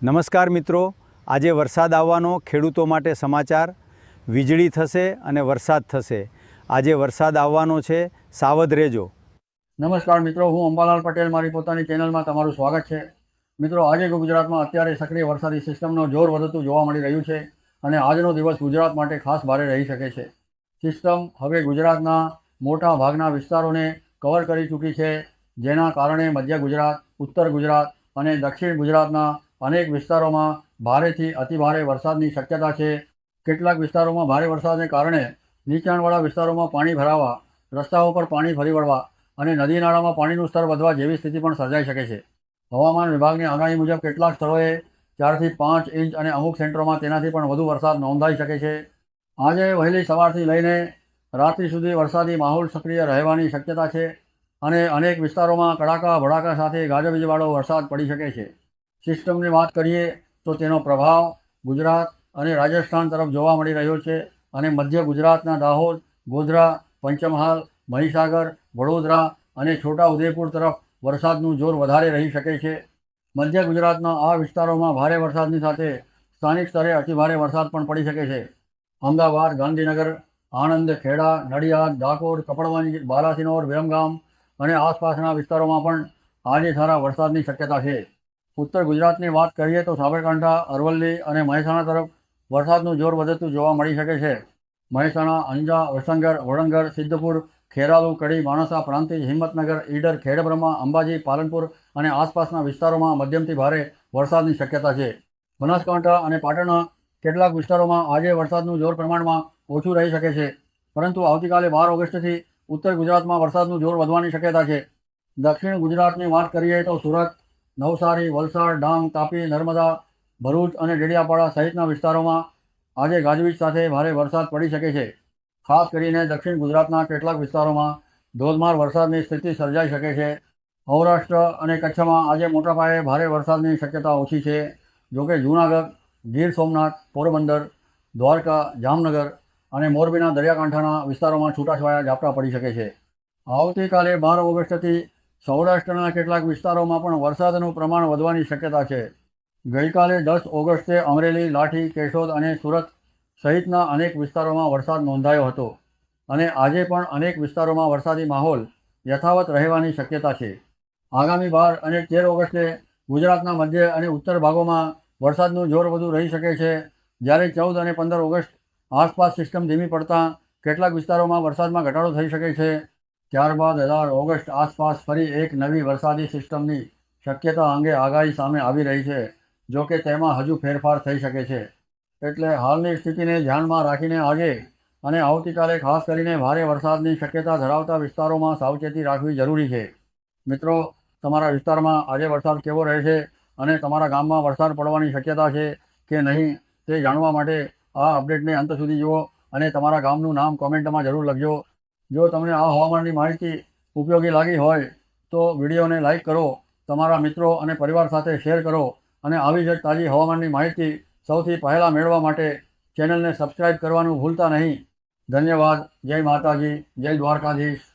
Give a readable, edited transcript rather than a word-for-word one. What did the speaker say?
નમસ્કાર મિત્રો, આજે વરસાદ આવવાનો ખેડૂતો માટે સમાચાર. વીજળી થશે અને વરસાદ થશે. આજે વરસાદ આવવાનો છે, સાવધ રહેજો. નમસ્કાર મિત્રો, હું અંબાલાલ પટેલ, મારી પોતાની ચેનલમાં તમારું સ્વાગત છે. મિત્રો, આજે ગુજરાતમાં અત્યારે સક્રિય વરસાદી સિસ્ટમનો જોર વધતું જોવા મળી રહ્યું છે અને આજનો દિવસ ગુજરાત માટે ખાસ ભારે રહી શકે છે. સિસ્ટમ હવે ગુજરાતના મોટા ભાગના વિસ્તારોને કવર કરી ચૂકી છે, જેના કારણે મધ્ય ગુજરાત, ઉત્તર ગુજરાત અને દક્ષિણ ગુજરાતના અનેક વિસ્તારોમાં ભારેથી અતિભારે વરસાદની શક્યતા છે. કેટલાક વિસ્તારોમાં ભારે વરસાદને કારણે નીચાણવાળા વિસ્તારોમાં પાણી ભરાવા, રસ્તાઓ પર પાણી ફરી વળવા અને નદી નાળામાં પાણીનું સ્તર વધવા જેવી સ્થિતિ પણ સર્જાઈ શકે છે. હવામાન વિભાગની આગાહી મુજબ કેટલાક સ્થળોએ 4 થી 5 ઇંચ અને અમુક સેન્ટરોમાં તેનાથી પણ વધુ વરસાદ નોંધાઈ શકે છે. આજે વહેલી સવારથી લઈને રાત્રિ સુધી વરસાદી માહોલ સક્રિય રહેવાની શક્યતા છે અને અનેક વિસ્તારોમાં કડાકા ભડાકા સાથે ગાજવીજવાળો વરસાદ પડી શકે છે. સિસ્ટમની વાત કરીએ તો તેનો પ્રભાવ ગુજરાત અને રાજસ્થાન તરફ જોવા મળી રહ્યો છે અને મધ્ય ગુજરાતના દાહોદ, ગોધરા, પંચમહાલ, મહીસાગર, વડોદરા અને છોટા ઉદેપુર તરફ વરસાદનું જોર વધારે રહી શકે છે. મધ્ય ગુજરાતના આ વિસ્તારોમાં ભારે વરસાદની સાથે સ્થાનિક સ્તરે અતિભારે વરસાદ પણ પડી શકે છે. અમદાવાદ, ગાંધીનગર, આણંદ, ખેડા, નડિયાદ, ડાકોર, કપડવંજ, બાલાસિનોર, વિરમગામ અને આસપાસના વિસ્તારોમાં પણ આજે સારા વરસાદની શક્યતા છે. ઉત્તર ગુજરાતની વાત કરીએ તો સાબરકાંઠા, અરવલ્લી અને મહેસાણા તરફ વરસાદનું જોર વધતું જોવા મળી શકે છે. મહેસાણા, અંજા, વસંગર, વડનગર, સિદ્ધપુર, ખેરાલુ, કડી, માણસા, પ્રાંતિજ, હિંમતનગર, ઈડર, ખેડબ્રહ્મા, અંબાજી, પાલનપુર અને આસપાસના વિસ્તારોમાં મધ્યમથી ભારે વરસાદની શક્યતા છે. બનાસકાંઠા અને પાટણના કેટલાક વિસ્તારોમાં આજે વરસાદનું જોર પ્રમાણમાં ઓછું રહી શકે છે, પરંતુ આવતીકાલે 12 ઓગસ્ટથી ઉત્તર ગુજરાતમાં વરસાદનું જોર વધવાની શક્યતા છે. દક્ષિણ ગુજરાતની વાત કરીએ તો સુરત, નવસારી, વલસાડ, ડાંગ, તાપી, નર્મદા, ભરૂચ અને ડેડિયાપાડા સહિતના વિસ્તારોમાં આજે ગાજવીજ સાથે ભારે વરસાદ પડી શકે છે. ખાસ કરીને દક્ષિણ ગુજરાતના કેટલાક વિસ્તારોમાં ધોધમાર વરસાદની સ્થિતિ સર્જાઈ શકે છે. સૌરાષ્ટ્ર અને કચ્છમાં આજે મોટા પાયે ભારે વરસાદની શક્યતા ઓછી છે. જોકે જૂનાગઢ, ગીર સોમનાથ, પોરબંદર, દ્વારકા, જામનગર અને મોરબીના દરિયાકાંઠાના વિસ્તારોમાં છૂટાછવાયા ઝાપટા પડી શકે છે. આવતીકાલે 12 ઓગસ્ટથી સૌરાષ્ટ્રના કેટલાક વિસ્તારોમાં પણ વરસાદનું પ્રમાણ વધવાની શક્યતા છે. ગઈકાલે 10 ઓગસ્ટે અમરેલી, લાઠી, કેશોદ અને સુરત સહિતના અનેક વિસ્તારોમાં વરસાદ નોંધાયો હતો અને આજે પણ અનેક વિસ્તારોમાં વરસાદી માહોલ યથાવત રહેવાની શક્યતા છે. આગામી 12 અને 13 ઓગસ્ટે ગુજરાતના મધ્ય અને ઉત્તર ભાગોમાં વરસાદનું જોર વધુ રહી શકે છે, જ્યારે 14 અને 15 ઓગસ્ટ આસપાસ સિસ્ટમ ધીમી પડતાં કેટલાક વિસ્તારોમાં વરસાદમાં ઘટાડો થઈ શકે છે. ત્યારબાદ 18 ઓગસ્ટ આસપાસ ફરી એક નવી વરસાદી સિસ્ટમની શક્યતા અંગે આગાહી સામે આવી રહી છે. જો કે તેમાં હજુ ફેરફાર થઈ શકે છે. એટલે હાલની સ્થિતિને ધ્યાનમાં રાખીને આજે અને આવતીકાલે ખાસ કરીને ભારે વરસાદની શક્યતા ધરાવતા વિસ્તારોમાં સાવચેતી રાખવી જરૂરી છે. મિત્રો, તમારા વિસ્તારમાં આજે વરસાદ કેવો રહેશે અને તમારા ગામમાં વરસાદ પડવાની શક્યતા છે કે નહીં તે જાણવા માટે આ અપડેટને અંત સુધી જુઓ અને તમારા ગામનું નામ કોમેન્ટમાં જરૂર લખજો. જો તમને આ હવામાનની માહિતી ઉપયોગી લાગી હોય તો વિડીયોને લાઇક કરો, તમારા મિત્રો અને પરિવાર સાથે શેર કરો અને આવી જ તાજી હવામાનની માહિતી સૌથી પહેલાં મેળવવા માટે ચેનલને સબસ્ક્રાઈબ કરવાનું ભૂલતા નહીં. ધન્યવાદ. જય માતાજી, જય દ્વારકાધીશ.